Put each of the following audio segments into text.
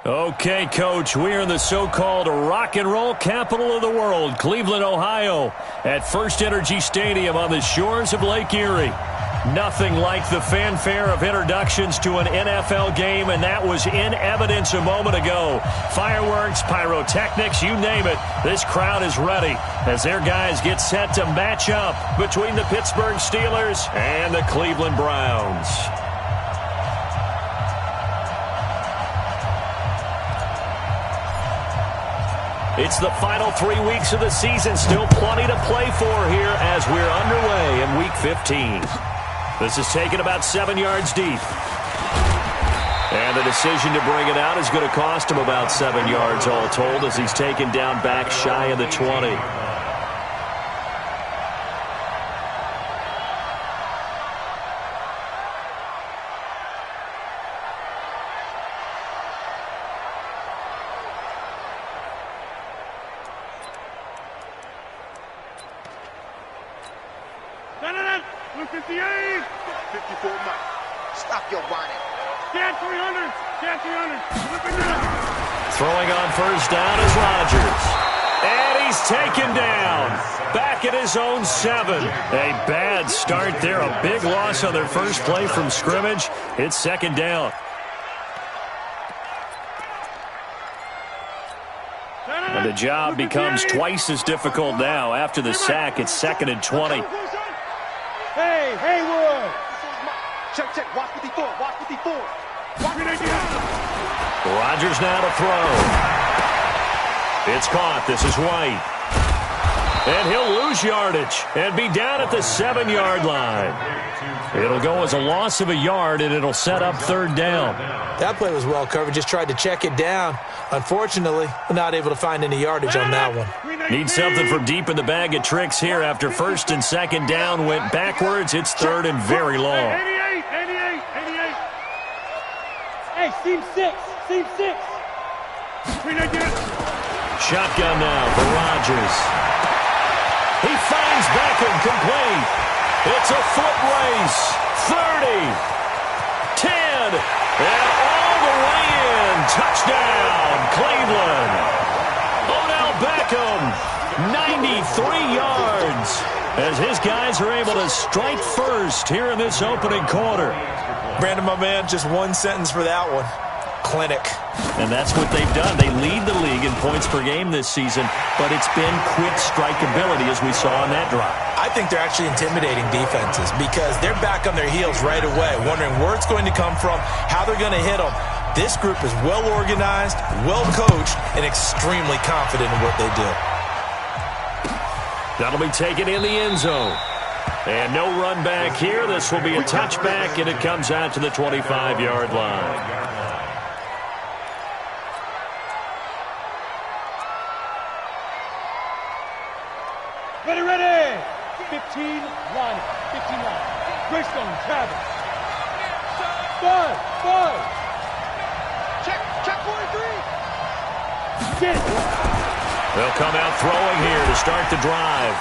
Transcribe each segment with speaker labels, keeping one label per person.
Speaker 1: Okay, Coach, we're in the so-called rock and roll capital of the world, Cleveland, Ohio, at First Energy Stadium on the shores of Lake Erie. Nothing like the fanfare of introductions to an NFL game, and that was in evidence a moment ago. Fireworks, pyrotechnics, you name it, this crowd is ready as their guys get set to match up between the Pittsburgh Steelers and the Cleveland Browns. It's the final 3 weeks of the season. Still plenty to play for here as we're underway in Week 15. This is taken about 7 yards deep. And the decision to bring it out is going to cost him about 7 yards all told as he's taken down back shy of the 20.
Speaker 2: Stop your whining.
Speaker 3: Get 300. Get 300.
Speaker 1: Throwing on first down is Rodgers. And he's taken down. Back at his own 7. A bad start there. A big loss on their first play from scrimmage. It's second down. And the job becomes twice as difficult now. After the sack, it's 2nd and 20.
Speaker 3: Hey, Haywood.
Speaker 2: Check. Watch 54. Watch 54.
Speaker 1: Rodgers now to throw. It's caught. This is White. And he'll lose yardage and be down at the 7-yard line. It'll go as a loss of a yard, and it'll set up third down.
Speaker 4: That play was well covered. Just tried to check it down. Unfortunately, not able to find any yardage on that one.
Speaker 1: Need something from deep in the bag of tricks here. After first and second down went backwards, it's third and very long.
Speaker 3: 88. Hey, seam 6.
Speaker 1: Shotgun now for Rodgers. He finds Beckham complete. It's a foot race. 30. 10. And all the way in. Touchdown, Cleveland. Odell Beckham, 93 yards. As his guys are able to strike first here in this opening quarter.
Speaker 4: Brandon, my man, just one sentence for that one. Clinic.
Speaker 1: And that's what they've done. They lead the league in points per game this season, but it's been quick strikeability as we saw on that drive.
Speaker 4: I think they're actually intimidating defenses because they're back on their heels right away, wondering where it's going to come from, how they're going to hit them. This group is well organized, well coached, and extremely confident in what they do.
Speaker 1: That'll be taken in the end zone. And no run back here. This will be a touchback, and it comes out to the 25-yard line.
Speaker 3: Ready. 15 line. Greystone, Travis. 5.
Speaker 2: Check 43.
Speaker 3: Get it.
Speaker 1: They'll come out throwing here to start the drive.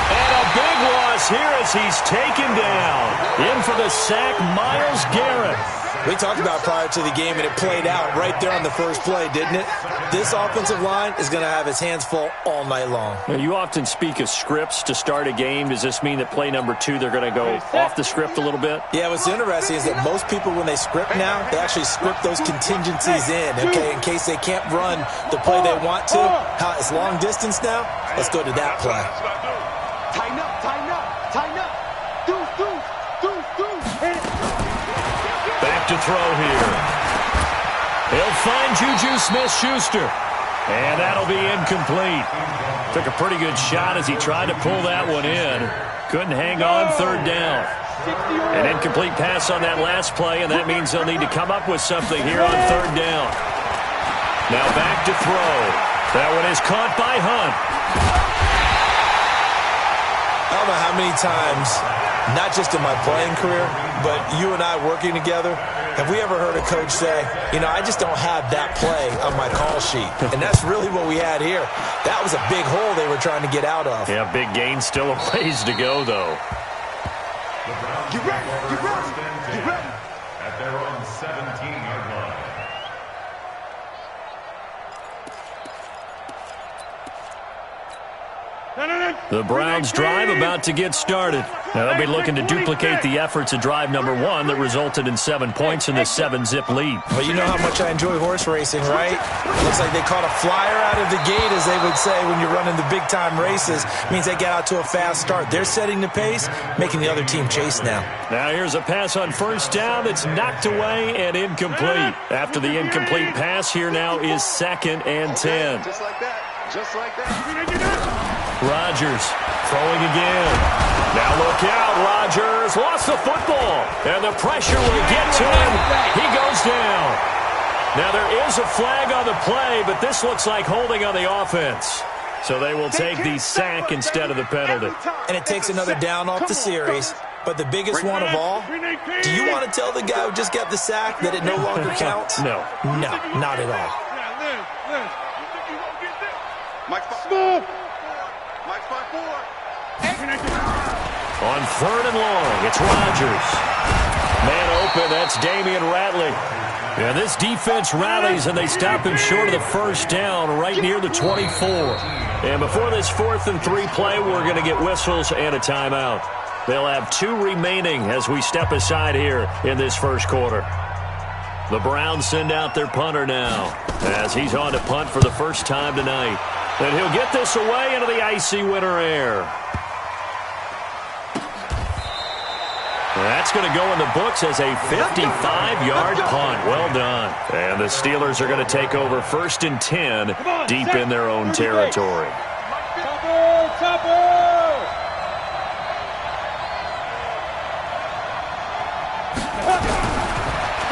Speaker 1: And a big loss here as he's taken down. In for the sack, Myles Garrett.
Speaker 4: We talked about prior to the game, and it played out right there on the first play, didn't it? This offensive line is going to have his hands full all night long.
Speaker 1: Now, you often speak of scripts to start a game. Does this mean that play number 2, they're going to go off the script a little bit?
Speaker 4: Yeah, what's interesting is that most people, when they script now, they actually script those contingencies in, okay, in case they can't run the play they want to. It's long distance now. Let's go to that play.
Speaker 2: Tighten up.
Speaker 1: Back to throw here. He'll find Juju Smith-Schuster. And that'll be incomplete. Took a pretty good shot as he tried to pull that one in. Couldn't hang on third down. An incomplete pass on that last play, and that means they'll need to come up with something here on third down. Now back to throw. That one is caught by Hunt.
Speaker 4: I don't know how many times, not just in my playing career, but you and I working together, have we ever heard a coach say, I just don't have that play on my call sheet. And that's really what we had here. That was a big hole they were trying to get out of.
Speaker 1: Yeah, big gain, still a ways to go, though.
Speaker 2: Get ready.
Speaker 5: At their own 17-yard line.
Speaker 1: The Browns' drive about to get started. Now they'll be looking to duplicate the efforts of drive number 1 that resulted in 7 points in the 7-zip lead.
Speaker 4: Well, you know how much I enjoy horse racing, right? Looks like they caught a flyer out of the gate, as they would say when you're running the big-time races. Means they get out to a fast start. They're setting the pace, making the other team chase now.
Speaker 1: Now here's a pass on first down that's knocked away and incomplete. After the incomplete pass, here now is 2nd and 10.
Speaker 2: Just like that. Just like that.
Speaker 1: Rodgers throwing again. Now look out. Rodgers lost the football. And the pressure will get to him. He goes down. Now there is a flag on the play, but this looks like holding on the offense. So they will take the sack instead of the penalty.
Speaker 4: And it takes another down off the series. But the biggest one of all, do you want to tell the guy who just got the sack that it no longer counts?
Speaker 1: No.
Speaker 4: No, not at all.
Speaker 3: Smooth.
Speaker 1: On 3rd and long, it's Rodgers. Man open, that's Damian Ratley. And this defense rallies, and they stop him short of the first down right near the 24. And before this 4th and 3 play, we're going to get whistles and a timeout. They'll have 2 remaining as we step aside here in this first quarter. The Browns send out their punter now as he's on to punt for the first time tonight. And he'll get this away into the icy winter air. That's going to go in the books as a 55-yard punt. Well done. And the Steelers are going to take over 1st and 10 deep in their own territory.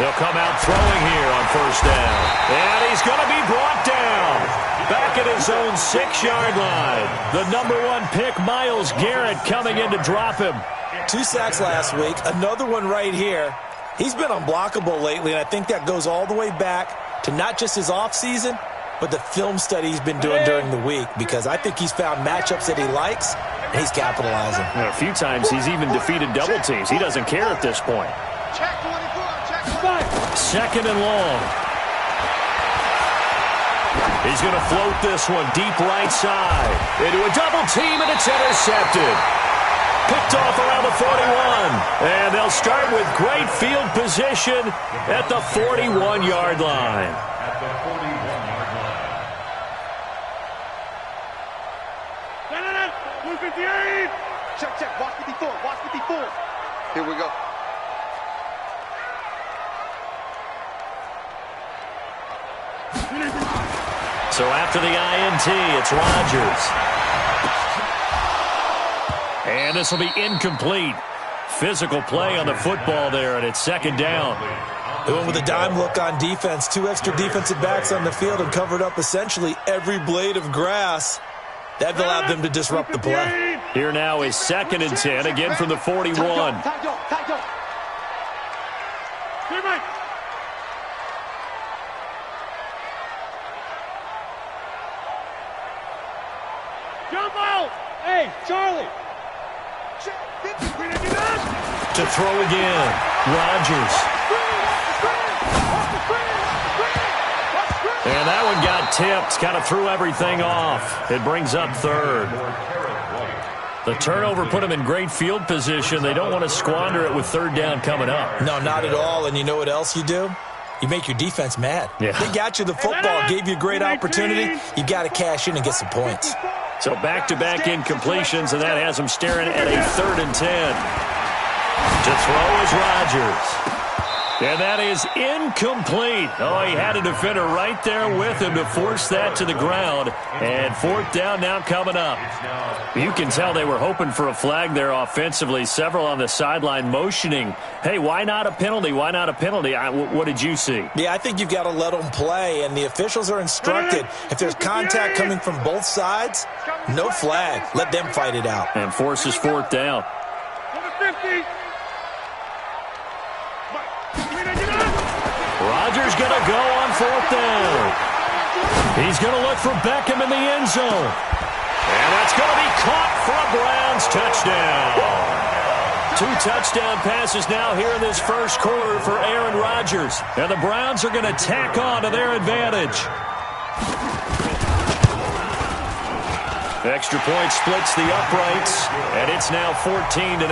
Speaker 1: They'll come out throwing here on 1st down. And he's going to be brought down. Back at his own 6-yard line. The number 1 pick, Myles Garrett, coming in to drop him.
Speaker 4: 2 sacks last week, another one right here. He's been unblockable lately, and I think that goes all the way back to not just his offseason, but the film study he's been doing during the week, because I think he's found matchups that he likes, and he's capitalizing.
Speaker 1: A few times he's even defeated double teams. He doesn't care at this point.
Speaker 2: Check 24. Check
Speaker 1: 2nd and long. He's going to float this one deep right side. Into a double team, and it's intercepted. Picked off around the 41. And they'll start with great field position at the 41-yard line.
Speaker 2: Check. Watch 54. Watch 54. Here we go.
Speaker 1: So after the INT, it's Rodgers. And this will be incomplete. Physical play on the football there, and it's 2nd down.
Speaker 4: They went with a dime look on defense. 2 extra defensive backs on the field and covered up essentially every blade of grass. That allowed them to disrupt the play.
Speaker 1: Here now is 2nd and 10, again from the 41.
Speaker 3: Jump out! Hey, Charlie!
Speaker 1: To throw again, Rodgers. And that one got tipped, kind of threw everything off. It brings up 3rd. The turnover put them in great field position. They don't want to squander it with 3rd down coming up.
Speaker 4: No, not at all. And you know what else you do? You make your defense mad.
Speaker 1: Yeah.
Speaker 4: They got you the football, gave you a great opportunity. You got to cash in and get some points.
Speaker 1: So back-to-back incompletions, and that has them staring at a 3rd and 10. To throw is Rodgers. And that is incomplete. Oh, he had a defender right there with him to force that to the ground. And 4th down now coming up. You can tell they were hoping for a flag there offensively. Several on the sideline motioning, hey, why not a penalty? Why not a penalty? What did you see?
Speaker 4: Yeah, I think you've got to let them play, and the officials are instructed. If there's contact coming from both sides, no flag. Let them fight it out.
Speaker 1: And forces 4th down. Rodgers going to go on 4th down. He's going to look for Beckham in the end zone. And that's going to be caught for a Browns touchdown. 2 touchdown passes now here in this first quarter for Aaron Rodgers. And the Browns are going to tack on to their advantage. Extra point splits the uprights, and it's now 14-0.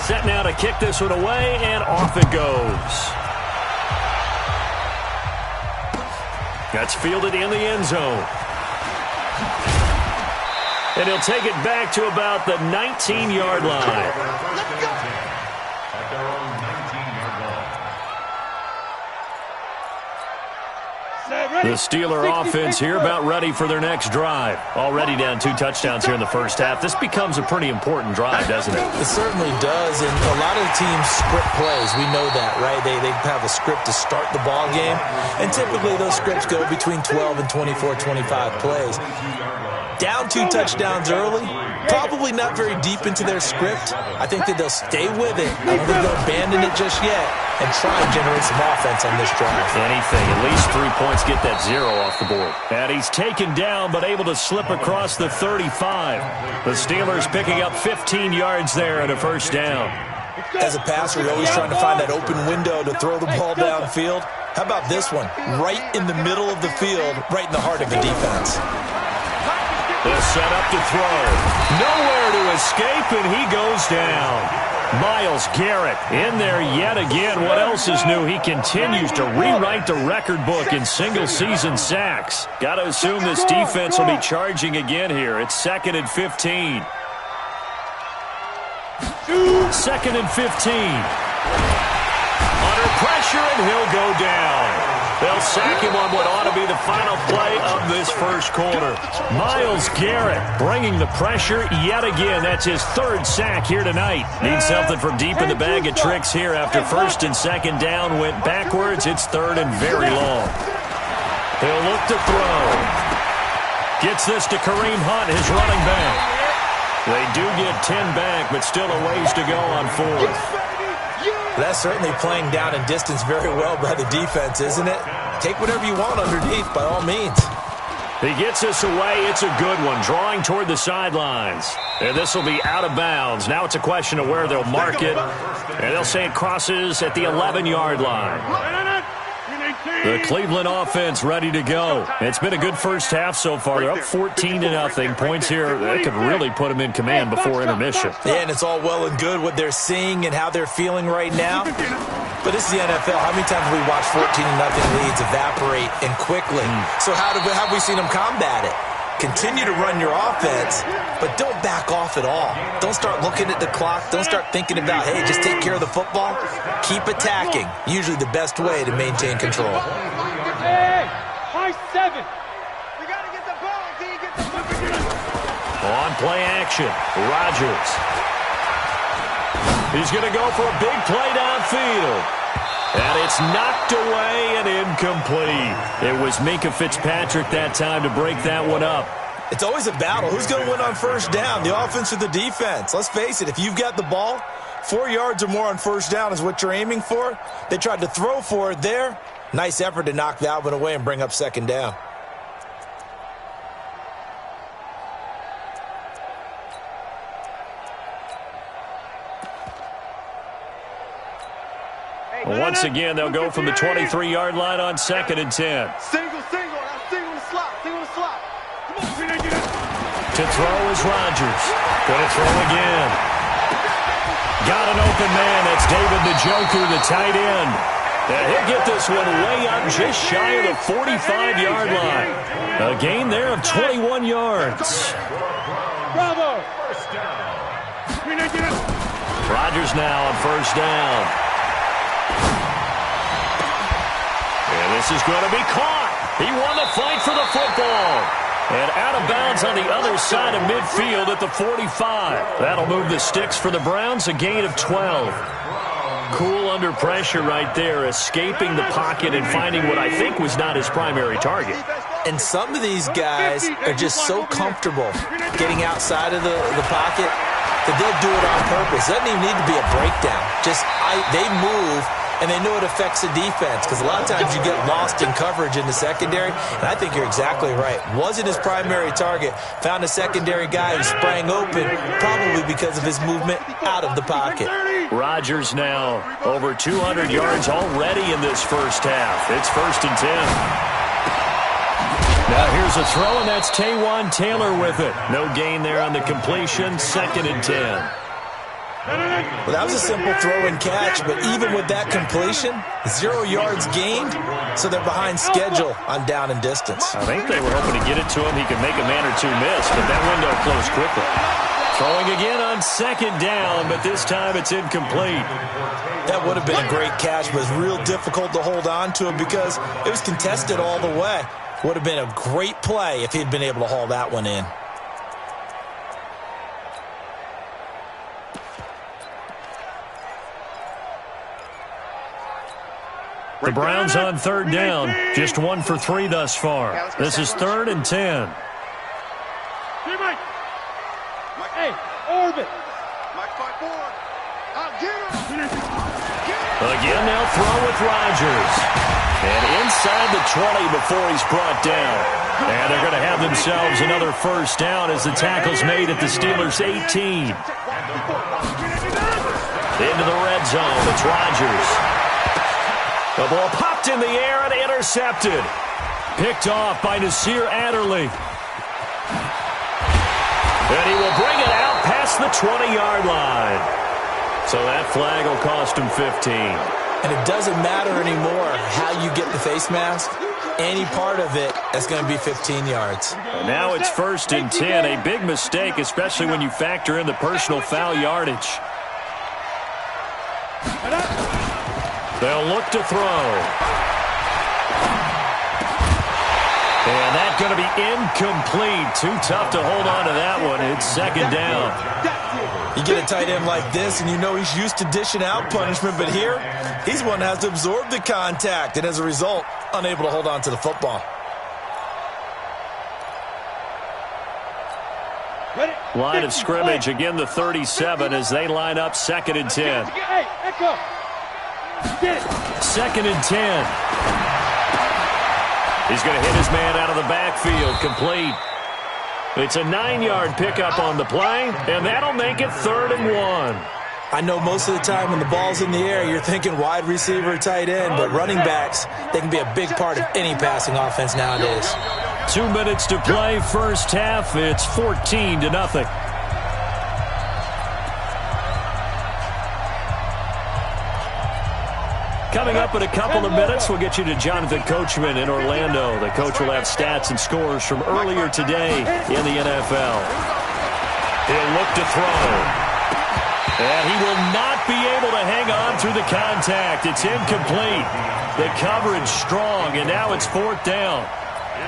Speaker 1: Set now to kick this one away, and off it goes. That's fielded in the end zone. And he'll take it back to about the 19-yard line. The Steeler offense here about ready for their next drive. Already down 2 touchdowns here in the first half. This becomes a pretty important drive, doesn't it?
Speaker 4: It certainly does, and a lot of the teams script plays. We know that, right? They have a script to start the ball game, and typically those scripts go between 12 and 24, 25 plays. Down 2 touchdowns early, probably not very deep into their script. I think that they'll stay with it. I don't think they'll abandon it just yet and try and generate some offense on this drive.
Speaker 1: Anything, at least 3 points, get that 0 off the board. And he's taken down but able to slip across the 35. The Steelers picking up 15 yards there and a first down.
Speaker 4: As a passer, you're always trying to find that open window to throw the ball downfield. How about this one? Right in the middle of the field, right in the heart of the defense.
Speaker 1: They'll set up to throw. Nowhere to escape, and he goes down. Myles Garrett in there yet again. What else is new? He continues to rewrite the record book in single-season sacks. Got to assume this defense will be charging again here. It's 2nd and 15. 2nd and 15. Under pressure, and he'll go down. They'll sack him on what ought to be the final play of this first quarter. Myles Garrett bringing the pressure yet again. That's his 3rd sack here tonight. Needs something from deep in the bag of tricks here after 1st and 2nd down went backwards. It's 3rd and very long. He'll look to throw. Gets this to Kareem Hunt, his running back. They do get 10 back, but still a ways to go on 4th.
Speaker 4: That's certainly playing down in distance very well by the defense, isn't it? Take whatever you want underneath, by all means.
Speaker 1: He gets us away. It's a good one, drawing toward the sidelines. And this will be out of bounds. Now it's a question of where they'll mark it. And they'll say it crosses at the 11-yard line. The Cleveland offense ready to go. It's been a good first half so far. They're up 14-0. Points here that could really put them in command before intermission.
Speaker 4: Yeah, and it's all well and good what they're seeing and how they're feeling right now. But this is the NFL. How many times have we watched 14-0 leads evaporate and quickly? So how have we seen them combat it? Continue to run your offense, but don't back off at all. Don't start looking at the clock. Don't start thinking about, hey, just take care of the football. Keep attacking. Usually the best way to maintain control.
Speaker 3: Hey, high 7. You got to get the ball until you get the football.
Speaker 1: On play action, Rodgers. He's going to go for a big play downfield. And it's knocked away and incomplete. It was Minkah Fitzpatrick that time to break that one up.
Speaker 4: It's always a battle. Who's going to win on first down, the offense or the defense? Let's face it, if you've got the ball, 4 yards or more on first down is what you're aiming for. They tried to throw for it there. Nice effort to knock that one away and bring up 2nd down.
Speaker 1: Once again, they'll go from the 23-yard line on 2nd and 10.
Speaker 2: Single. Single the slot. Single the slot. Come on,
Speaker 1: To throw is Rodgers. Going to throw again. Got an open man. That's David Njoku, the tight end. And he'll get this one way up just shy of the 45-yard line. A gain there of 21 yards.
Speaker 3: Bravo.
Speaker 1: Rodgers now on first down. And this is going to be caught. He won the fight for the football. And out of bounds on the other side of midfield at the 45. That'll move the sticks for the Browns, a gain of 12. Cool under pressure right there, escaping the pocket and finding what I think was not his primary target.
Speaker 4: And some of these guys are just so comfortable getting outside of the pocket that they'll do it on purpose. It doesn't even need to be a breakdown. They move, and they know it affects the defense because a lot of times you get lost in coverage in the secondary, and I think you're exactly right. Wasn't his primary target. Found a secondary guy who sprang open, probably because of his movement out of the pocket.
Speaker 1: Rodgers now over 200 yards already in this first half. It's 1st and 10. Now here's a throw, and that's Taywan Taylor with it. No gain there on the completion. 2nd and 10.
Speaker 4: Well, that was a simple throw and catch, but even with that completion, 0 yards gained, so they're behind schedule on down and distance.
Speaker 1: I think they were hoping to get it to him. He could make a man or two miss, but that window closed quickly. Throwing again on 2nd down, but this time it's incomplete.
Speaker 4: That would have been a great catch, but it's real difficult to hold on to it because it was contested all the way. Would have been a great play if he'd been able to haul that one in.
Speaker 1: The Browns on 3rd down. Just 1 for 3 thus far. This is 3rd and 10.
Speaker 3: Hey, orbit.
Speaker 1: Again, they'll throw with Rodgers. And inside the 20 before he's brought down. And they're going to have themselves another 1st down as the tackle's made at the Steelers' 18. Into the red zone. It's Rodgers. The ball popped in the air and intercepted. Picked off by Nasir Adderley. And he will bring it out past the 20-yard line. So that flag will cost him 15.
Speaker 4: And it doesn't matter anymore how you get the face mask. Any part of it is going to be 15 yards.
Speaker 1: And now it's 1st and 10. A big mistake, especially when you factor in the personal foul yardage. They'll look to throw. And that's going to be incomplete. Too tough to hold on to that one. It's 2nd down.
Speaker 4: You get a tight end like this, and you know he's used to dishing out punishment, but here, he's one that has to absorb the contact, and as a result, unable to hold on to the football.
Speaker 1: Line of scrimmage, again the 37 as they line up 2nd and 10.
Speaker 3: Hey, echo.
Speaker 1: 2nd and 10. He's going to hit his man out of the backfield, complete. It's a 9-yard pickup on the play, and that'll make it 3rd and 1.
Speaker 4: I know most of the time when the ball's in the air, you're thinking wide receiver, tight end, but running backs, they can be a big part of any passing offense nowadays.
Speaker 1: 2 minutes to play, 1st half. It's 14-0. Coming up in a couple of minutes, we'll get you to Jonathan Coachman in Orlando. The coach will have stats and scores from earlier today in the NFL. He'll look to throw. And he will not be able to hang on through the contact. It's incomplete. The coverage strong, and now it's 4th down.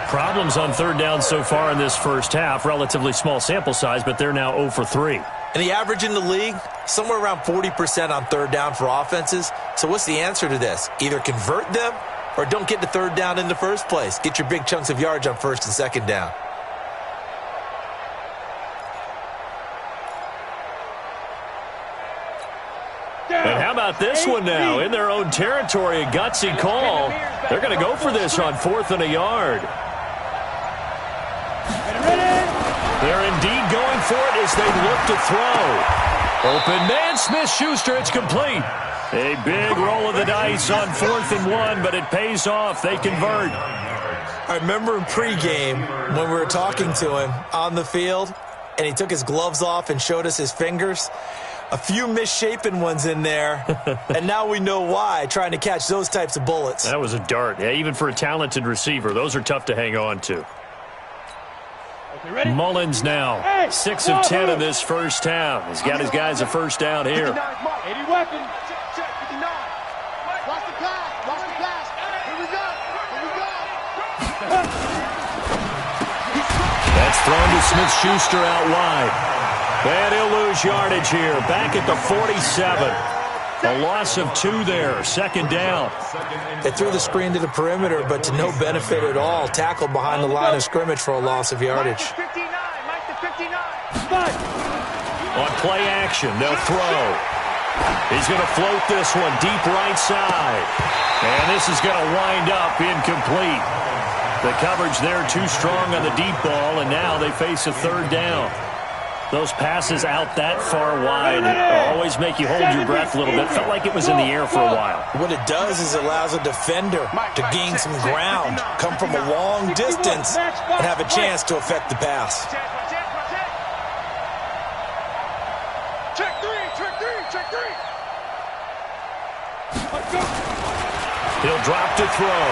Speaker 1: Problems on 3rd down so far in this 1st half. Relatively small sample size, but they're now 0 for 3.
Speaker 4: And the average in the league, somewhere around 40% on 3rd down for offenses. So what's the answer to this? Either convert them or don't get to 3rd down in the first place. Get your big chunks of yards on 1st and 2nd down.
Speaker 1: And how about this one now? In their own territory, a gutsy call. They're going to go for this on 4th and a yard. They're indeed going for it as they look to throw. Open man, Smith-Schuster, it's complete. A big roll of the dice on 4th and 1, but it pays off. They convert.
Speaker 4: I remember in pregame when we were talking to him on the field, and he took his gloves off and showed us his fingers. A few misshapen ones in there, and now we know why, trying to catch those types of bullets.
Speaker 1: That was a dart. Yeah, even for a talented receiver, those are tough to hang on to. Mullins now, 6 of 10 in this 1st half. He's got his guys a 1st down here.
Speaker 3: 80 weapons.
Speaker 2: Check, 59. Watch the pass. Watch the pass. Here we go. Here we go.
Speaker 1: That's thrown to Smith-Schuster out wide. And he'll lose yardage here. Back at the 47. A loss of 2 there. 2nd down.
Speaker 4: They threw the screen to the perimeter, but to no benefit at all. Tackled behind the line of scrimmage for a loss of yardage.
Speaker 2: Mike to 59.
Speaker 1: On play action, they'll throw. He's going to float this one deep right side. And this is going to wind up incomplete. The coverage there too strong on the deep ball, and now they face a 3rd down. Those passes out that far wide always make you hold your breath a little bit. Felt like it was in the air for a while.
Speaker 4: What it does is it allows a defender to gain some ground, come from a long distance, and have a chance to affect the pass.
Speaker 2: Check three, check three, check three.
Speaker 1: He'll drop to throw.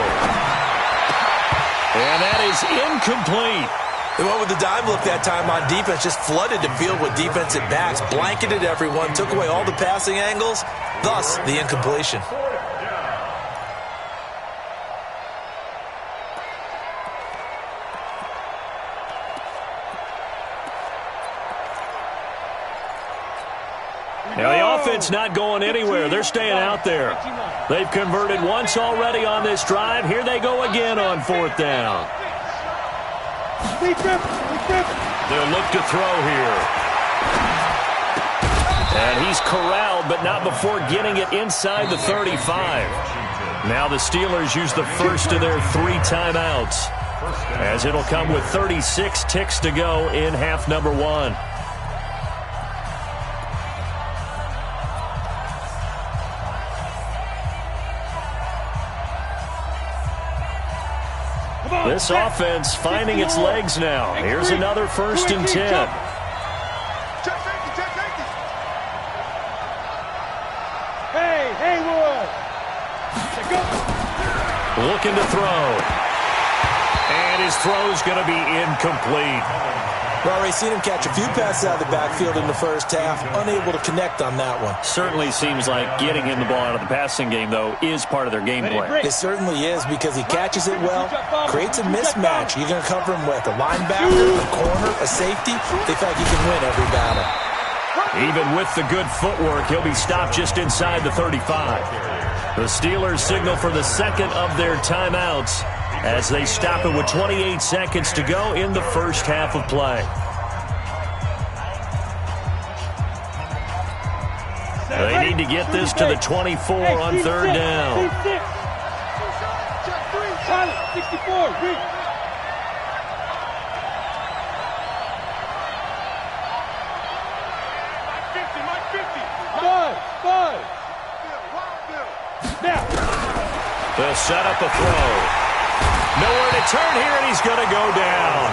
Speaker 1: And that is incomplete.
Speaker 4: They went with the dime look that time on defense, just flooded the field with defensive backs, blanketed everyone, took away all the passing angles, thus the incompletion.
Speaker 1: Now the offense not going anywhere. They're staying out there. They've converted once already on this drive. Here they go again on fourth down. They'll look to throw here. And he's corralled, but not before getting it inside the 35. Now the Steelers use the first of their 3 timeouts, as it'll come with 36 ticks to go in half number 1. This offense finding its legs now. Here's another 1st and 10.
Speaker 2: Check safety, check safety.
Speaker 3: Hey, Haywood.
Speaker 1: Looking to throw. And his throw's going to be incomplete.
Speaker 4: Well, we've seen him catch a few passes out of the backfield in the first half, unable to connect on that one.
Speaker 1: Certainly seems like getting him the ball out of the passing game, though, is part of their game plan.
Speaker 4: It certainly is, because he catches it well, creates a mismatch. You're going to cover him with a linebacker, a corner, a safety. They feel like he can win every battle.
Speaker 1: Even with the good footwork, he'll be stopped just inside the 35. The Steelers signal for the second of their timeouts as they stop it with 28 seconds to go in the first half of play. They need to get this to the 24 on 3rd down.
Speaker 3: Silent, 64, reach.
Speaker 2: Mike 50.
Speaker 3: Five. Now.
Speaker 1: They'll set up a throw. Nowhere to turn here, and he's going to go down.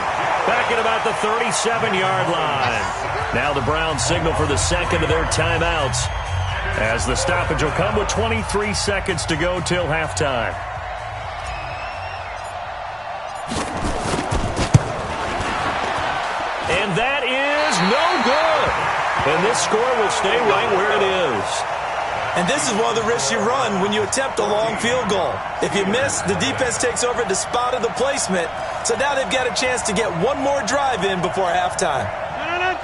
Speaker 1: Back at about the 37-yard line. Now the Browns signal for the second of their timeouts, as the stoppage will come with 23 seconds to go till halftime. And that is no good. And this score will stay right where it is.
Speaker 4: And this is one of the risks you run when you attempt a long field goal. If you miss, the defense takes over the spot of the placement. So now they've got a chance to get one more drive in before halftime.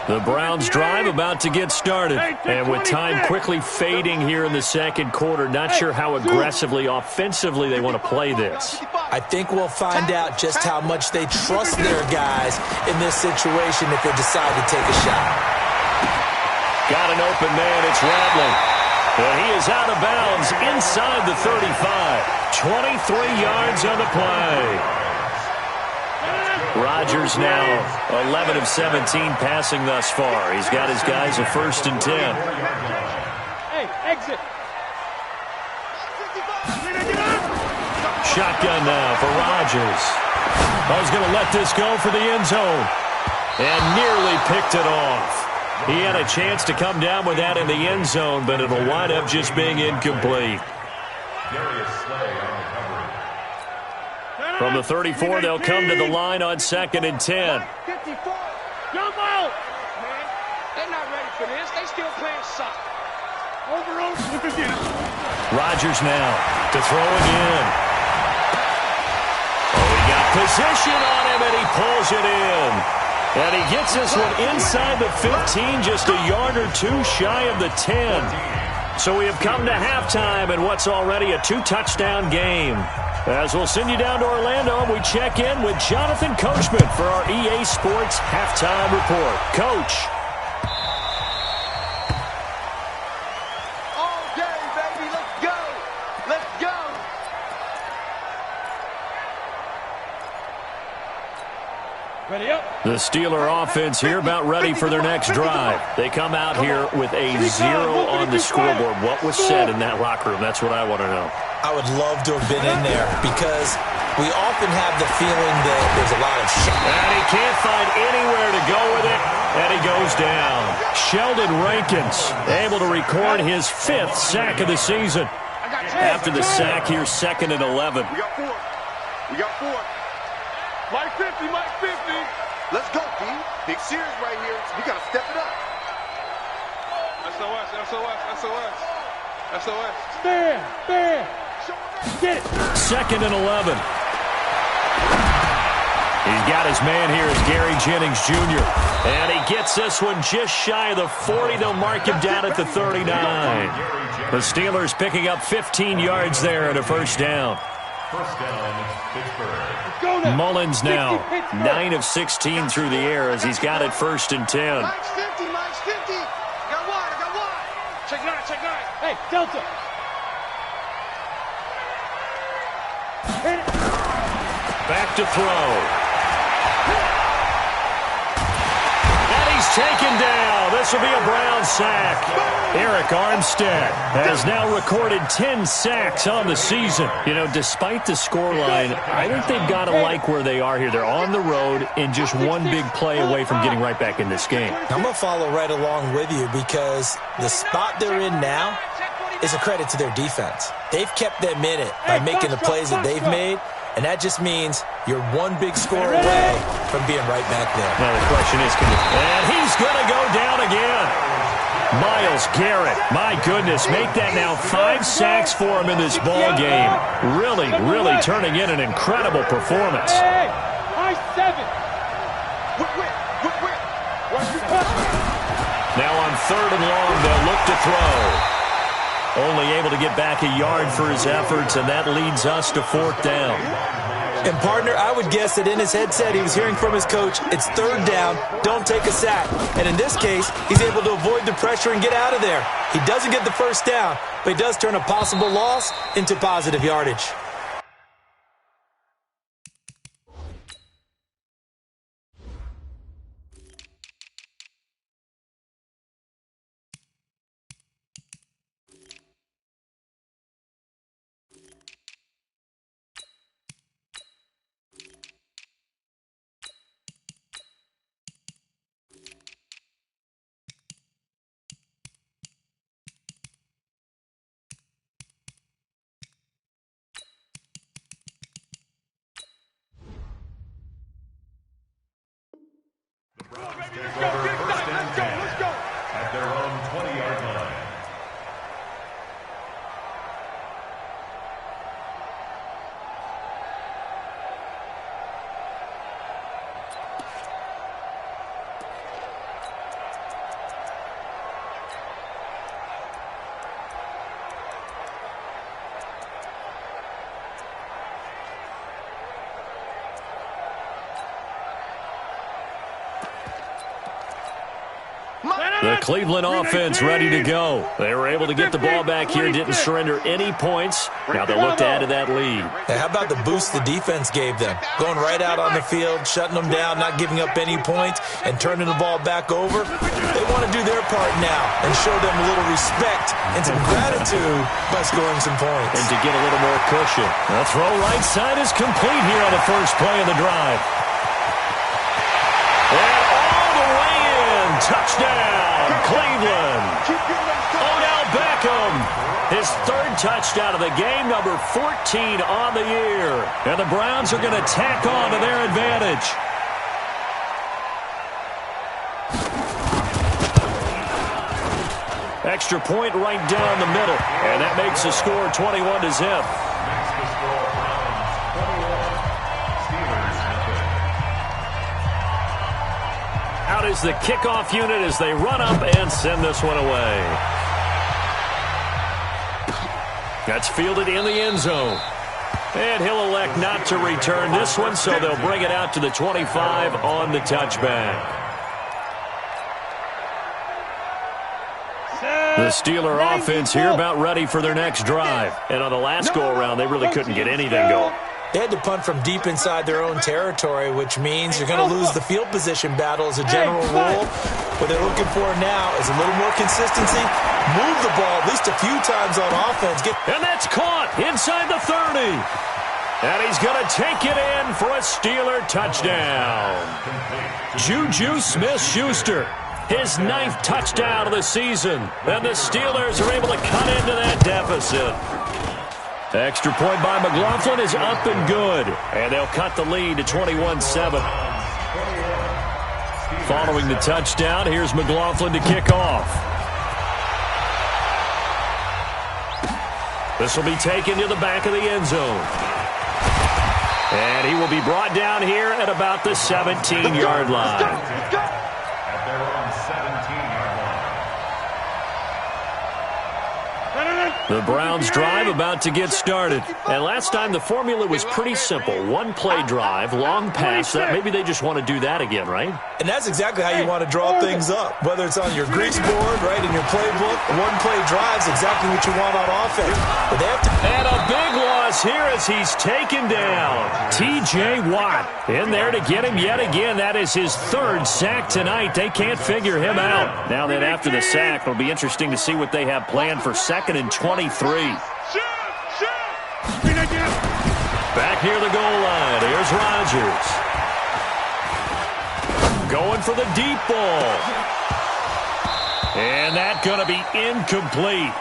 Speaker 1: The Browns drive about to get started. And with time quickly fading here in the second quarter, not sure how aggressively, offensively they want to play this.
Speaker 4: I think we'll find out just how much they trust their guys in this situation if they decide to take a shot.
Speaker 1: Got an open man. It's Rattling. But he is out of bounds inside the 35. 23 yards on the play. Rodgers now 11 of 17 passing thus far. He's got his guys a 1st and 10.
Speaker 3: Hey, exit.
Speaker 1: Shotgun now for Rodgers. I was going to let this go for the end zone. And nearly picked it off. He had a chance to come down with that in the end zone, but it'll wind up just being incomplete. From the 34, they'll come to the line on 2nd and 10.
Speaker 2: 54. Jump out. Man, they're not ready for this. They still playing soccer.
Speaker 1: Rodgers now to throw again. Oh, he got position on him, and he pulls it in. And he gets this one inside the 15, just a yard or 2 shy of the 10. So we have come to halftime in what's already a 2-touchdown game. As we'll send you down to Orlando, and we check in with Jonathan Coachman for our EA Sports Halftime Report. Coach.
Speaker 2: All day, baby. Let's go. Let's go.
Speaker 3: Ready up.
Speaker 1: The Steeler offense here about ready for their next drive. They come out here with a 0 on the scoreboard. What was said in that locker room? That's what I want to know.
Speaker 4: I would love to have been in there because we often have the feeling that there's a lot of shit.
Speaker 1: And he can't find anywhere to go with it, and he goes down. Sheldon Rankins able to record his 5th sack of the season. After the sack, here's 2nd and 11.
Speaker 2: We got 4. We got 4. Mike 50, Mike 50. Let's go, B. Big series right here. We got to step it up.
Speaker 3: SOS, SOS, SOS. SOS. Stand. Get it.
Speaker 1: 2nd and 11. He's got his man here as Gary Jennings Jr. And he gets this one just shy of the 40. They'll mark him down at the 39. The Steelers picking up 15 yards there and a first down.
Speaker 5: First down, Pittsburgh.
Speaker 1: Mullins now 9 of 16 through the air as he's got it 1st and 10.
Speaker 2: Mike's 50, Mike's 50. I got wide.
Speaker 3: Check 9. Hey, Delta. Hit it.
Speaker 1: Back to throw. And he's taken down. This will be a Brown sack. Eric Armstead has now recorded 10 sacks on the season. You know, despite the scoreline, I think they've got to like where they are here. They're on the road and just one big play away from getting right back in this game.
Speaker 4: I'm going to follow right along with you because the spot they're in now is a credit to their defense. They've kept them in it by making the plays that they've made, and that just means you're one big score away from being right back there.
Speaker 1: Now the question is, and he's going to go down again. Myles Garrett, my goodness, make that now 5 sacks for him in this ball game. Really turning in an incredible performance.
Speaker 3: Hey, high 7.
Speaker 1: Now on 3rd and long, they'll look to throw. Only able to get back a yard for his efforts, and that leads us to 4th down.
Speaker 4: And, partner, I would guess that in his headset he was hearing from his coach, it's 3rd down, don't take a sack. And in this case, he's able to avoid the pressure and get out of there. He doesn't get the 1st down, but he does turn a possible loss into positive yardage.
Speaker 5: Takes over 1st and 10 at their own 20-yard line.
Speaker 1: The Cleveland offense ready to go. They were able to get the ball back here, didn't surrender any points. Now they'll look to add to that lead.
Speaker 4: Hey, how about the boost the defense gave them? Going right out on the field, shutting them down, not giving up any points, and turning the ball back over. They want to do their part now and show them a little respect and some gratitude by scoring some points.
Speaker 1: And to get a little more cushion. The throw right side is complete here on the first play of the drive. And all the way in. Touchdown, Cleveland. Odell Beckham. His 3rd touchdown of the game, number 14 on the year. And the Browns are going to tack on to their advantage. Extra point right down the middle. And that makes the score 21-0. Out is the kickoff unit as they run up and send this one away. That's fielded in the end zone. And he'll elect not to return this one, so they'll bring it out to the 25 on the touchback. The Steeler offense here about ready for their next drive. And on the last go-around, they really couldn't get anything going.
Speaker 4: They had to punt from deep inside their own territory, which means you're going to lose the field position battle as a general rule. What they're looking for now is a little more consistency. Move the ball at least a few times on offense.
Speaker 1: And that's caught inside the 30. And he's going to take it in for a Steeler touchdown. Juju Smith-Schuster, his 9th touchdown of the season. And the Steelers are able to cut into that deficit. Extra point by McLaughlin is up and good. And they'll cut the lead to 21-7. Following the touchdown, here's McLaughlin to kick off. This will be taken to the back of the end zone. And he will be brought down here at about the 17-yard line.
Speaker 5: At their own 17-yard line.
Speaker 1: The Browns drive about to get started. And last time the formula was pretty simple. One play drive, long pass. Maybe they just want to do that again, right?
Speaker 4: And that's exactly how you want to draw things up. Whether it's on your grease board, right, in your playbook, one play drive is exactly what you want on offense. But they have to...
Speaker 1: And a big loss here as he's taken down. T.J. Watt in there to get him yet again. That is his 3rd sack tonight. They can't figure him out. Now then, after the sack, it'll be interesting to see what they have planned for 2nd and 23. Back near the goal line. Here's Rodgers. Going for the deep ball. And that's going to be incomplete.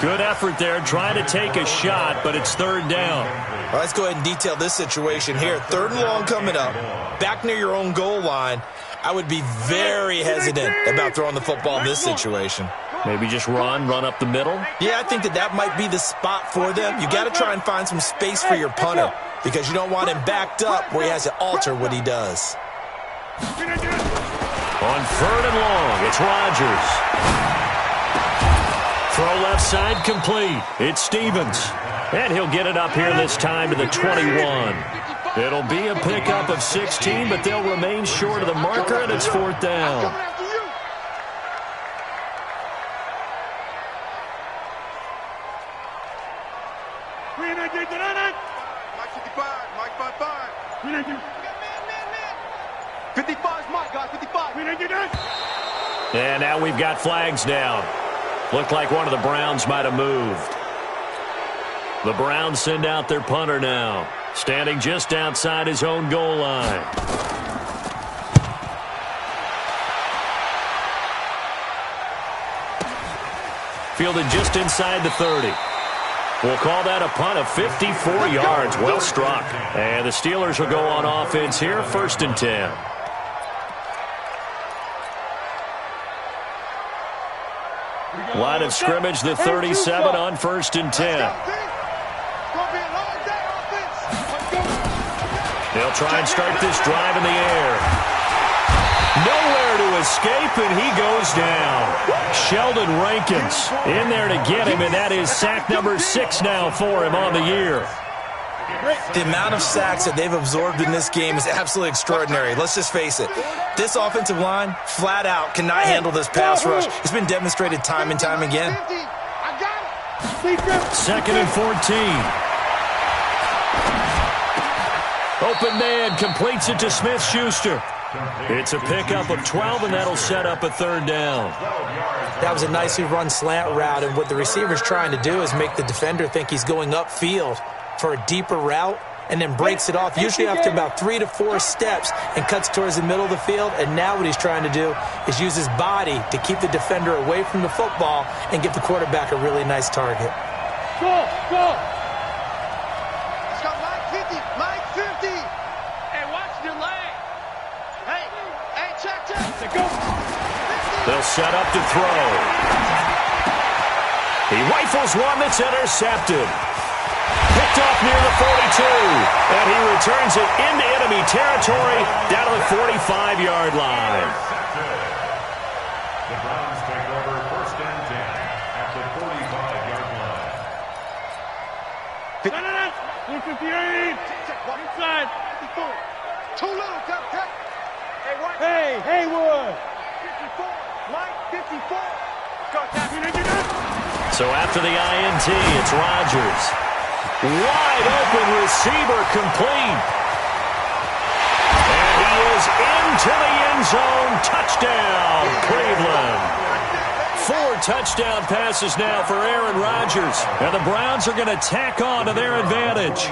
Speaker 1: Good effort there trying to take a shot, but it's 3rd down.
Speaker 4: Well, let's go ahead and detail this situation here. 3rd and long coming up. Back near your own goal line. I would be very hesitant about throwing the football in this situation.
Speaker 1: Maybe just run up the middle?
Speaker 4: Yeah, I think that might be the spot for them. You got to try and find some space for your punter because you don't want him backed up where he has to alter what he does.
Speaker 1: On 3rd and long, it's Rodgers. Throw left side complete. It's Stevens. And he'll get it up here this time to the 21. It'll be a pickup of 16, but they'll remain short of the marker, and it's 4th down.
Speaker 2: Mike 55, Mike 55. 55's Mike, guys, 55.
Speaker 1: And now we've got flags down. Looked like one of the Browns might have moved. The Browns send out their punter now, standing just outside his own goal line. Fielded just inside the 30. We'll call that a punt of 54 yards. Well struck. And the Steelers will go on offense here, 1st and 10. Line of scrimmage, the 37 on 1st and 10. They'll try and start this drive in the air. Nowhere to escape, and he goes down. Sheldon Rankins in there to get him, and that is sack number 6 now for him on the year.
Speaker 4: The amount of sacks that they've absorbed in this game is absolutely extraordinary. Let's just face it. This offensive line, flat out, cannot handle this pass rush. It's been demonstrated time and time again.
Speaker 1: 2nd and 14. Open man completes it to Smith-Schuster. It's a pickup of 12, and that'll set up a 3rd down.
Speaker 4: That was a nicely run slant route, and what the receiver's trying to do is make the defender think he's going upfield for a deeper route and then breaks it off, usually after about 3 to 4 steps, and cuts towards the middle of the field. And now what he's trying to do is use his body to keep the defender away from the football and give the quarterback a really nice target.
Speaker 3: Go!
Speaker 2: Let's go, Mike 50, Mike 50.
Speaker 3: Hey, watch your leg!
Speaker 2: Hey, check.
Speaker 3: Go!
Speaker 1: They'll set up to throw. He rifles one that's intercepted. Picked off near the 42. And he returns it into enemy territory down to the 45-yard line.
Speaker 5: The Browns take over 1st and 10 at the 45-yard line.
Speaker 3: 58! Inside!
Speaker 2: 54. Too little, Tech.
Speaker 3: Hey, Haywood!
Speaker 2: 54, Mike 54.
Speaker 1: So after the INT, it's Rodgers. Wide open receiver complete. And he is into the end zone. Touchdown, Cleveland. 4 touchdown passes now for Aaron Rodgers. And the Browns are going to tack on to their advantage.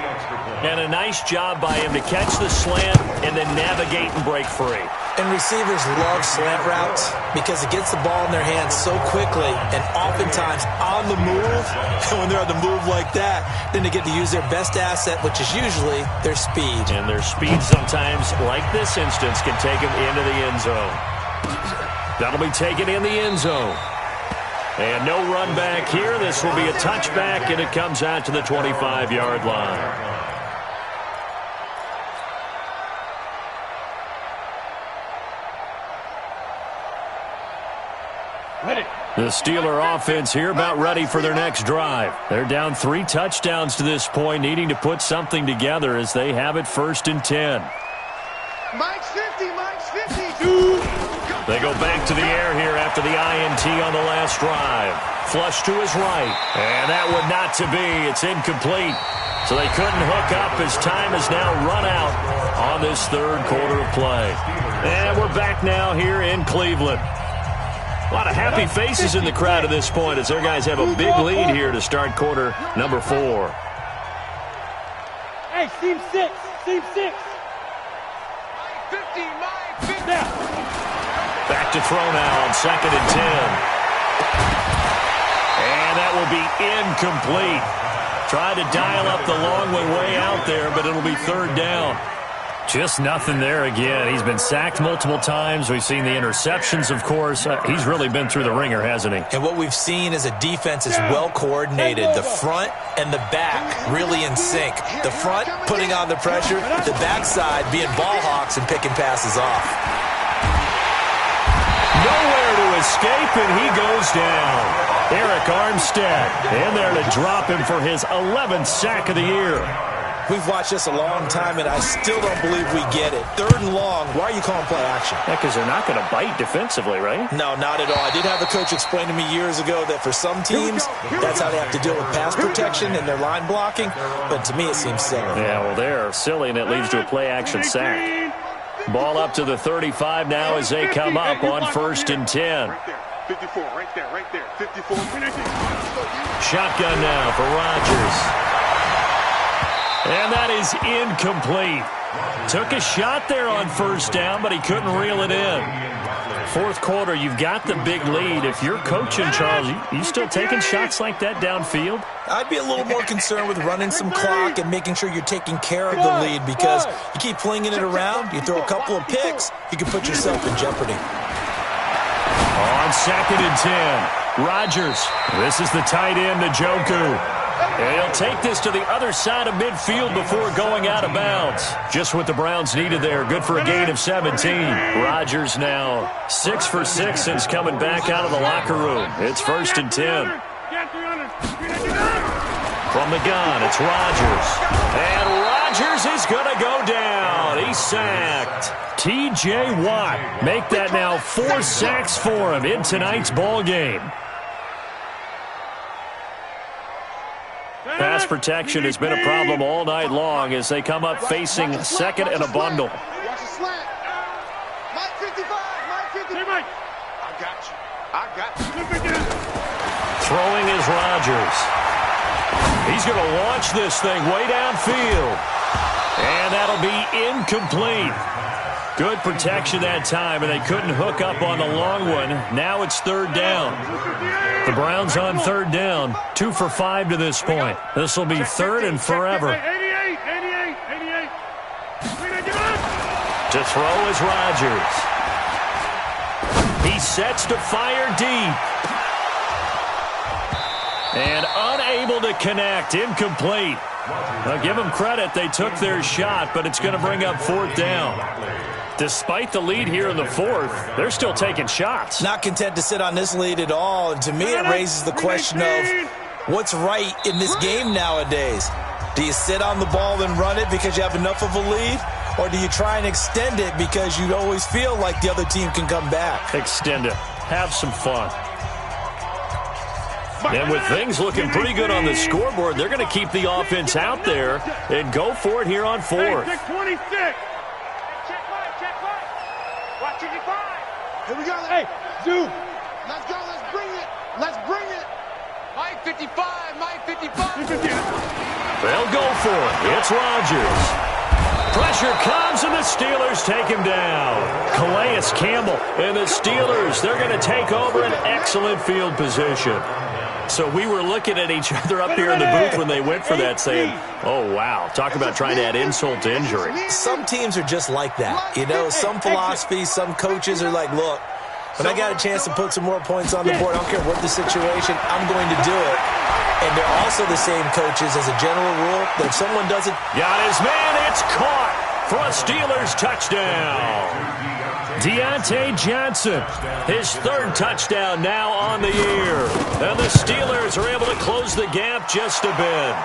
Speaker 1: And a nice job by him to catch the slant and then navigate and break free.
Speaker 4: And receivers love slant routes because it gets the ball in their hands so quickly and oftentimes on the move. And when they're on the move like that, then they get to use their best asset, which is usually their speed.
Speaker 1: And their speed sometimes, like this instance, can take them into the end zone. That'll be taken in the end zone. And no run back here. This will be a touchback, and it comes out to the 25-yard line. The Steeler offense here about ready for their next drive. They're down 3 touchdowns to this point, needing to put something together as they have it 1st and 10.
Speaker 2: Mike's 50, Mike's 50.
Speaker 1: They go back to the air here after the INT on the last drive. Flush to his right. And that would not to be. It's incomplete. So they couldn't hook up as time has now run out on this 3rd quarter of play. And we're back now here in Cleveland. A lot of happy faces in the crowd at this point as their guys have a big lead here to start quarter number 4.
Speaker 3: Hey, team 6. Team 6.
Speaker 2: 50, Mike, 50.
Speaker 3: Now.
Speaker 1: Back to throw now on 2nd and 10. And that will be incomplete. Tried to dial up the long way out there, but it'll be 3rd down. Just nothing there again. He's been sacked multiple times. We've seen the interceptions, of course. He's really been through the ringer, hasn't he?
Speaker 4: And what we've seen is a defense is well coordinated. The front and the back really in sync. The front putting on the pressure, the backside being ball hawks and picking passes off.
Speaker 1: Nowhere to escape, and he goes down. Eric Armstead in there to drop him for his 11th sack of the year.
Speaker 4: We've watched this a long time, and I still don't believe we get it. 3rd and long, why are you calling play action?
Speaker 1: Yeah, because they're not going to bite defensively, right?
Speaker 4: No, not at all. I did have a coach explain to me years ago that for some teams, that's how they have to deal with pass protection and their line blocking, but to me it seems silly.
Speaker 1: Yeah, well, they're silly, and it leads to a play action sack. Ball up to the 35 now as they come up on 1st and 10.
Speaker 2: 54, right there, 54.
Speaker 1: Shotgun now for Rodgers. And that is incomplete. Took a shot there on 1st down, but he couldn't reel it in. 4th quarter, you've got the big lead. If you're coaching, Charles, you still taking shots like that downfield?
Speaker 4: I'd be a little more concerned with running some clock and making sure you're taking care of the lead, because you keep flinging it around, you throw a couple of picks, you can put yourself in jeopardy.
Speaker 1: On 2nd and 10, Rodgers. This is the tight end, Njoku. And he'll take this to the other side of midfield before going out of bounds. Just what the Browns needed there. Good for a gain of 17. Rodgers now 6 for 6 since coming back out of the locker room. It's 1st and 10. From the gun, it's Rodgers. And Rodgers is going to go down. He's sacked. T.J. Watt make that now 4 sacks for him in tonight's ball game. Pass protection has been a problem all night long as they come up facing 2nd and a bundle.
Speaker 2: Watch the slant. Mike 55, Mike 50.
Speaker 3: Hey, Mike.
Speaker 2: I got you.
Speaker 1: Throwing is Rodgers. He's going to launch this thing way downfield. And that'll be incomplete. Good protection that time, and they couldn't hook up on the long one. Now it's 3rd down. The Browns on 3rd down, 2 for 5 to this point. This will be 3rd and forever.
Speaker 3: 88.
Speaker 1: To throw is Rodgers. He sets to fire deep. And unable to connect, incomplete. Now give them credit, they took their shot, but it's going to bring up 4th down. Despite the lead here in the 4th, they're still taking shots.
Speaker 4: Not content to sit on this lead at all, and to me it raises the question of what's right in this game nowadays. Do you sit on the ball and run it because you have enough of a lead, or do you try and extend it because you always feel like the other team can come back?
Speaker 1: Extend it. Have some fun. And with things looking pretty good on the scoreboard, they're going to keep the offense out there and go for it here on fourth.
Speaker 3: Hey, 26. Check right. Watch 55.
Speaker 2: Here we go.
Speaker 3: Hey, Zoom.
Speaker 2: Let's go. Let's bring it. Let's bring it.
Speaker 3: Mike 55. Mike 55.
Speaker 1: They'll go for it. It's Rodgers. Pressure comes, and the Steelers take him down. Calais Campbell and the Steelers, they're going to take over an excellent field position. So we were looking at each other up here in the booth when they went for that, saying, oh, wow, talk about trying to add insult to injury.
Speaker 4: Some teams are just like that. You know, some philosophies, some coaches are like, look, when I got a chance to put some more points on the board, I don't care what the situation, I'm going to do it. And they're also the same coaches as a general rule that if someone doesn't...
Speaker 1: Got his man, it's caught for a Steelers touchdown. Deontay Johnson, his third touchdown now on the year. And the Steelers are able to close the gap just a bit.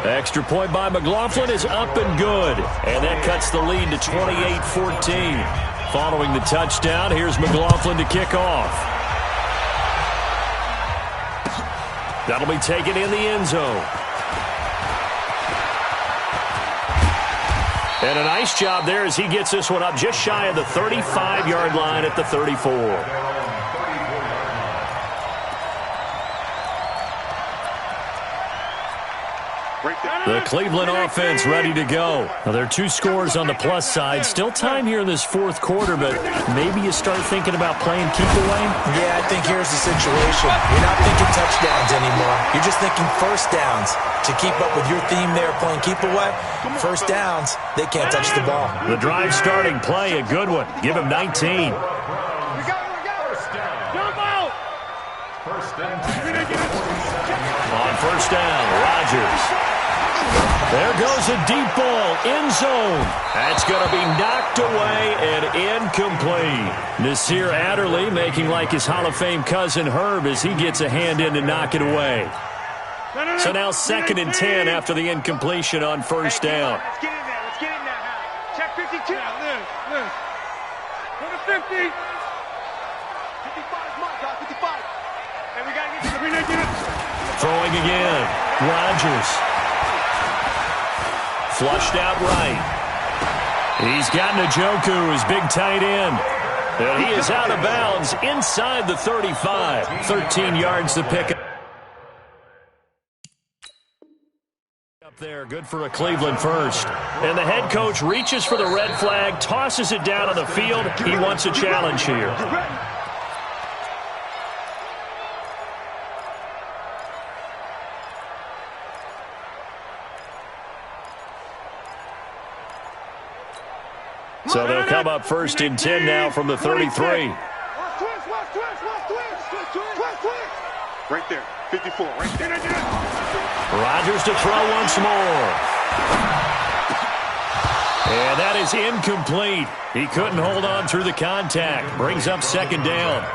Speaker 1: Extra point by McLaughlin is up and good. And that cuts the lead to 28-14. Following the touchdown, here's McLaughlin to kick off. That'll be taken in the end zone. And a nice job there as he gets this one up just shy of the 35-yard line at the 34. The Cleveland offense ready to go. Now, there are two scores on the plus side. Still time here in this fourth quarter, but maybe you start thinking about playing keep away?
Speaker 4: Yeah, I think here's the situation. You're not thinking touchdowns anymore. You're just thinking first downs. To keep up with your theme there, playing keep away, first downs, they can't touch the ball.
Speaker 1: The drive starting play, a good one. Give him 19.
Speaker 3: Jump out.
Speaker 1: On first down, Rodgers. There goes a deep ball, end zone. That's going to be knocked away and incomplete. Nasir Adderley making like his Hall of Fame cousin Herb as he gets a hand in to knock it away. So now 2nd and 10 after the incompletion on first down.
Speaker 3: Let's get in there. Let's get in there, Hal. Check 52. Liz. Go to 50. 55 is Mike, 55. And we got to get it.
Speaker 1: Throwing again. Rodgers. Flushed out right. He's got Njoku, his big tight end. And he is out of bounds inside the 35. 13 yards to pick up. Up there, good for a Cleveland first. And the head coach reaches for the red flag, tosses it down on the field. He wants a challenge here. So they'll come up 1st and 10 now from the 33.
Speaker 2: Right there, 54, right there.
Speaker 1: Rodgers to throw once more. And that is incomplete. He couldn't hold on through the contact. Brings up 2nd down.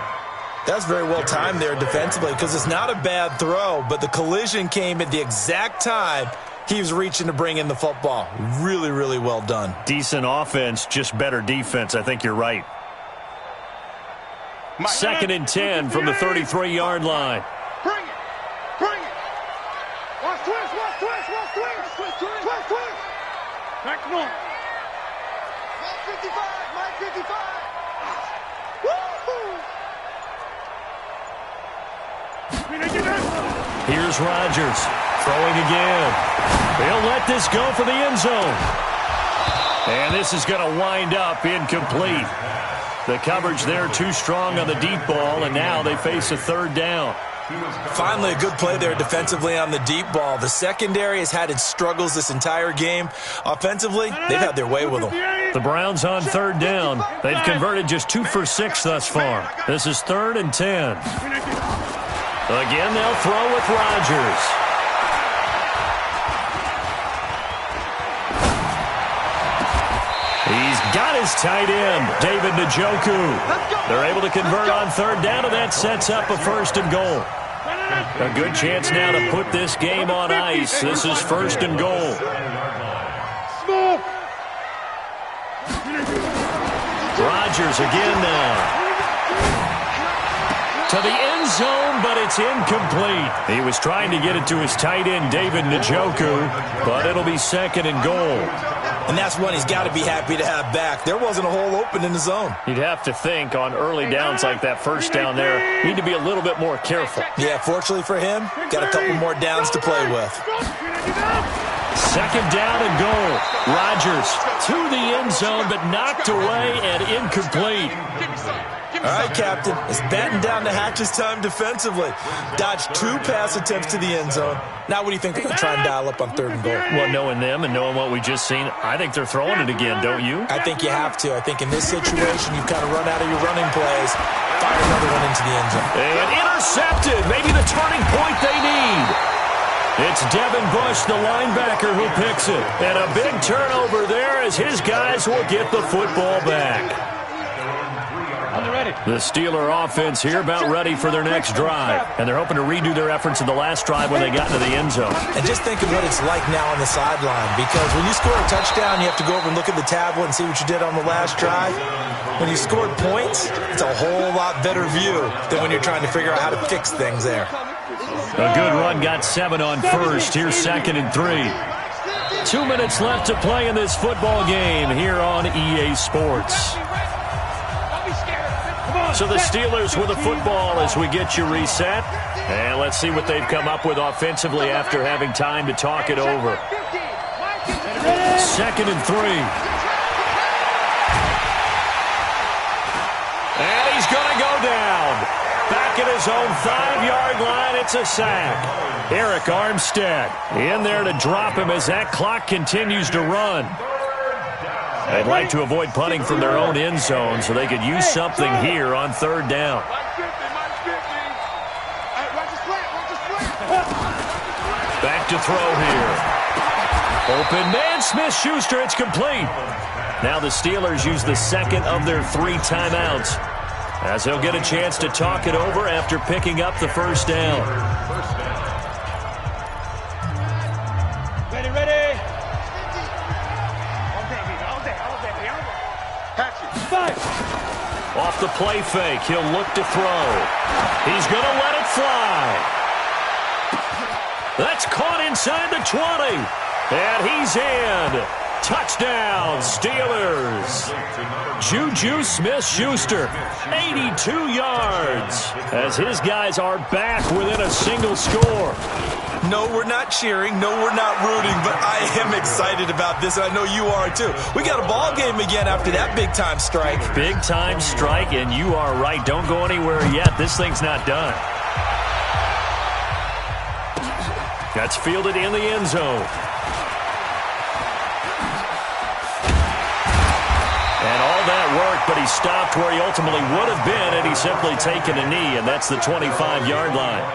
Speaker 4: That's very well timed there defensively because it's not a bad throw, but the collision came at the exact time he was reaching to bring in the football. Really, really well done.
Speaker 1: Decent offense, just better defense. I think you're right. 2nd and 10 from the 33-yard line.
Speaker 3: Bring it. Watch twist. Back to one. Mike 55. Woo!
Speaker 1: Here's Rodgers throwing again. He'll let this go for the end zone. And this is going to wind up incomplete. The coverage there too strong on the deep ball, and now they face a 3rd down.
Speaker 4: Finally, a good play there defensively on the deep ball. The secondary has had its struggles this entire game. Offensively, they've had their way with them.
Speaker 1: The Browns on 3rd down. They've converted just 2 for 6 thus far. This is 3rd and 10. Again, they'll throw with Rodgers. He's got his tight end, David Njoku. They're able to convert on 3rd down, and that sets up a 1st and goal. A good chance now to put this game on ice. This is 1st and goal. Rodgers again now. to the end zone, but it's incomplete. He was trying to get it to his tight end, David Njoku, but it'll be 2nd and goal.
Speaker 4: And that's one he's got to be happy to have back. There wasn't a hole open in the zone.
Speaker 1: You'd have to think on early downs like that first down there, need to be a little bit more careful.
Speaker 4: Yeah, fortunately for him, got a couple more downs to play with.
Speaker 1: 2nd down and goal. Rodgers to the end zone, but knocked away and incomplete.
Speaker 4: All right, Captain. It's batten down the hatches time defensively. Dodged 2 pass attempts to the end zone. Now what do you think they're going to try and dial up on 3rd and goal?
Speaker 1: Well, knowing them and knowing what we just seen, I think they're throwing it again, don't you?
Speaker 4: I think you have to. I think in this situation, you kind of run out of your running plays, fire another one into the end zone.
Speaker 1: And intercepted. Maybe the turning point they need. It's Devin Bush, the linebacker, who picks it. And a big turnover there as his guys will get the football back. The Steeler offense here about ready for their next drive. And they're hoping to redo their efforts in the last drive when they got into the end zone.
Speaker 4: And just think of what it's like now on the sideline. Because when you score a touchdown, you have to go over and look at the tablet and see what you did on the last drive. When you scored points, it's a whole lot better view than when you're trying to figure out how to fix things there.
Speaker 1: A good run got 7 on first. Here's 2nd and 3. 2 minutes left to play in this football game here on EA Sports. So the Steelers with the football as we get you reset. And let's see what they've come up with offensively after having time to talk it over. 2nd and 3. And he's going to go down. Back at his own 5-yard line, it's a sack. Eric Armstead in there to drop him as that clock continues to run. They'd like to avoid punting from their own end zone so they could use something here on 3rd down. Back to throw here. Open man, Smith-Schuster, it's complete. Now the Steelers use the 2nd of their 3 timeouts as they'll get a chance to talk it over after picking up the 1st down.
Speaker 3: Ready.
Speaker 1: Off the play fake, he'll look to throw. He's going to let it fly. That's caught inside the 20. And he's in. Touchdown, Steelers. Juju Smith-Schuster, 82 yards, as his guys are back within a single score.
Speaker 4: No, we're not cheering. No, we're not rooting, but I am excited about this, and I know you are too. We got a ball game again after that big-time strike.
Speaker 1: Big-time strike, and you are right. Don't go anywhere yet. This thing's not done. That's fielded in the end zone. And all that worked, but he stopped where he ultimately would have been had he simply taken a knee, and that's the 25-yard line.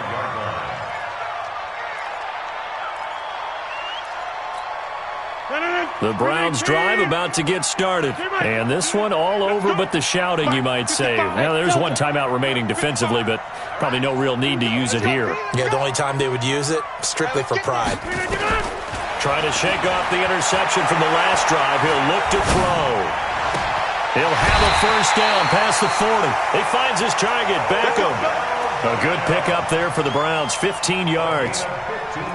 Speaker 1: The Browns drive about to get started. And this one all over but the shouting, you might say. Now, there's one timeout remaining defensively, but probably no real need to use it here.
Speaker 4: Yeah, the only time they would use it, strictly for pride.
Speaker 1: Trying to shake off the interception from the last drive. He'll look to throw. He'll have a 1st down past the 40. He finds his target, Beckham. A good pickup there for the Browns, 15 yards.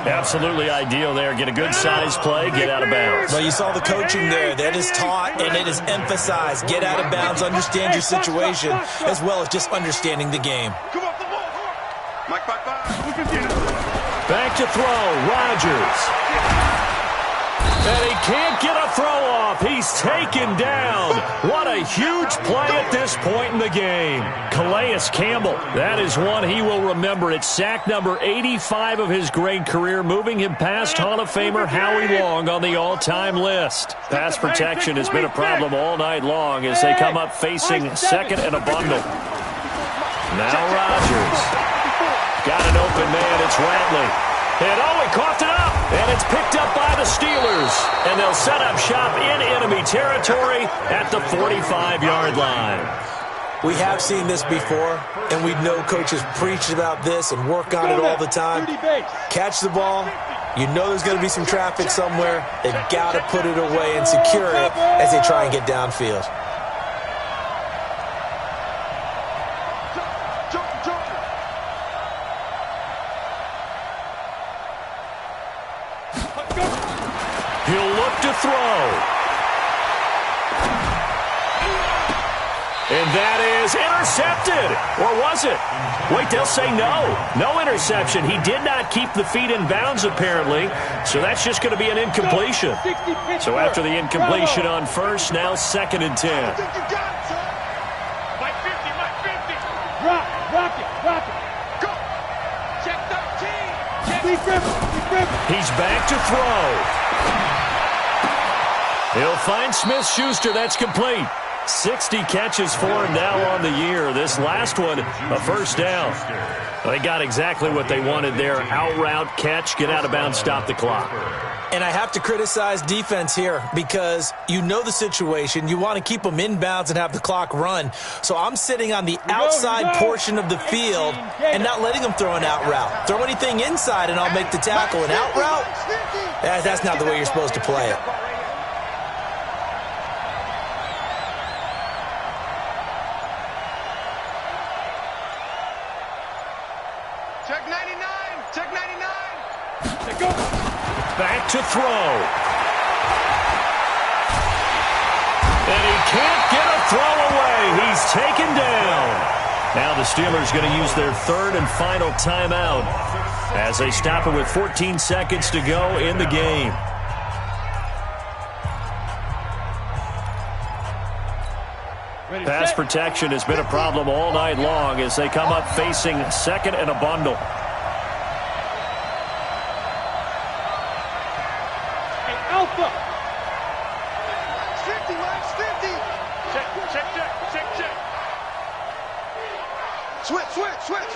Speaker 1: Absolutely ideal there. Get a good size play, get out of bounds.
Speaker 4: Well, you saw the coaching there. That is taught and it is emphasized. Get out of bounds, understand your situation, as well as just understanding the game.
Speaker 1: Back to throw, Rodgers. And he can't get a throw off. He's taken down. What a huge play at this point in the game. Calais Campbell, that is one he will remember. It's sack number 85 of his great career, moving him past Hall of Famer Howie Long on the all-time list. Pass protection has been a problem all night long as they come up facing 2nd and a bundle. Now Rodgers. Got an open man. It's Ratley. And he coughed it up, and it's picked up by the Steelers. And they'll set up shop in enemy territory at the 45-yard line.
Speaker 4: We have seen this before, and we know coaches preach about this and work on it all the time. Catch the ball. You know there's going to be some traffic somewhere. They've got to put it away and secure it as they try and get downfield.
Speaker 1: look to throw. And that is intercepted. Or was it? Wait, they'll say no. No interception. He did not keep the feet in bounds, apparently. So that's just going to be an incompletion. So after the incompletion on first, now 2nd and 10.
Speaker 3: Mike 50, Mike 50. Rock it. Go. Check 13.
Speaker 1: He's back to throw. He'll find Smith-Schuster. That's complete. 60 catches for him now on the year. This last one, a first down. They got exactly what they wanted there. Out route, catch, get out of bounds, stop the clock.
Speaker 4: And I have to criticize defense here because you know the situation. You want to keep them inbounds and have the clock run. So I'm sitting on the outside portion of the field and not letting them throw an out route. Throw anything inside and I'll make the tackle. An out route? That's not the way you're supposed to play it.
Speaker 1: Back to throw. And he can't get a throw away. He's taken down. Now the Steelers going to use their 3rd and final timeout as they stop it with 14 seconds to go in the game. Pass protection has been a problem all night long as they come up facing 2nd and a bundle.
Speaker 2: Switch.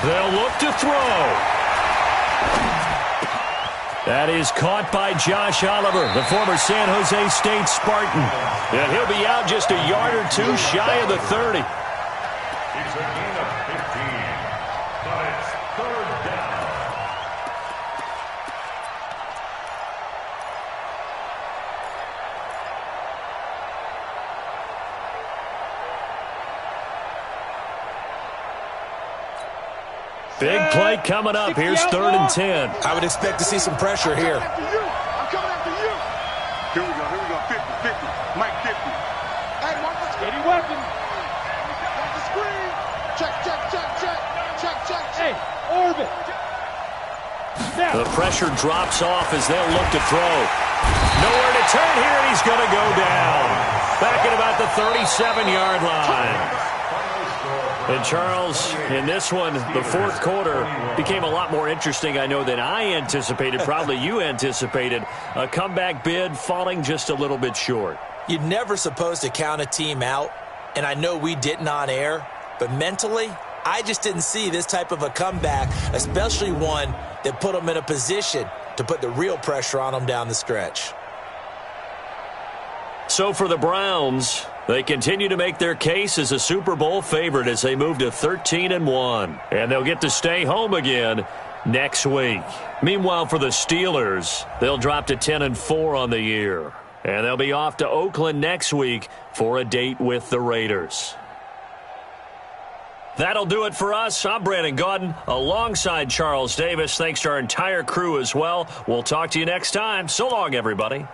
Speaker 1: They'll look to throw. That is caught by Josh Oliver, the former San Jose State Spartan. And he'll be out just a yard or two shy of the 30.
Speaker 5: It's a gain of 15, but it's 3rd down.
Speaker 1: Big play coming up. Here's 3rd and 10.
Speaker 4: I would expect to see some pressure here.
Speaker 2: I'm coming after you. Here we go. 50. Mike 50. Hey, Marcus.
Speaker 3: Steady weapon.
Speaker 2: Got the screen. Check.
Speaker 3: Hey, orbit.
Speaker 1: The pressure drops off as they'll look to throw. Nowhere to turn here, and he's going to go down. Back at about the 37-yard line. And, Charles, in this one, the 4th quarter became a lot more interesting, I know, than I anticipated. Probably you anticipated. A comeback bid falling just a little bit short.
Speaker 4: You're never supposed to count a team out, and I know we didn't on air, but mentally, I just didn't see this type of a comeback, especially one that put them in a position to put the real pressure on them down the stretch.
Speaker 1: So for the Browns, they continue to make their case as a Super Bowl favorite as they move to 13-1. And they'll get to stay home again next week. Meanwhile, for the Steelers, they'll drop to 10-4 on the year. And they'll be off to Oakland next week for a date with the Raiders. That'll do it for us. I'm Brandon Gaudin alongside Charles Davis. Thanks to our entire crew as well. We'll talk to you next time. So long, everybody.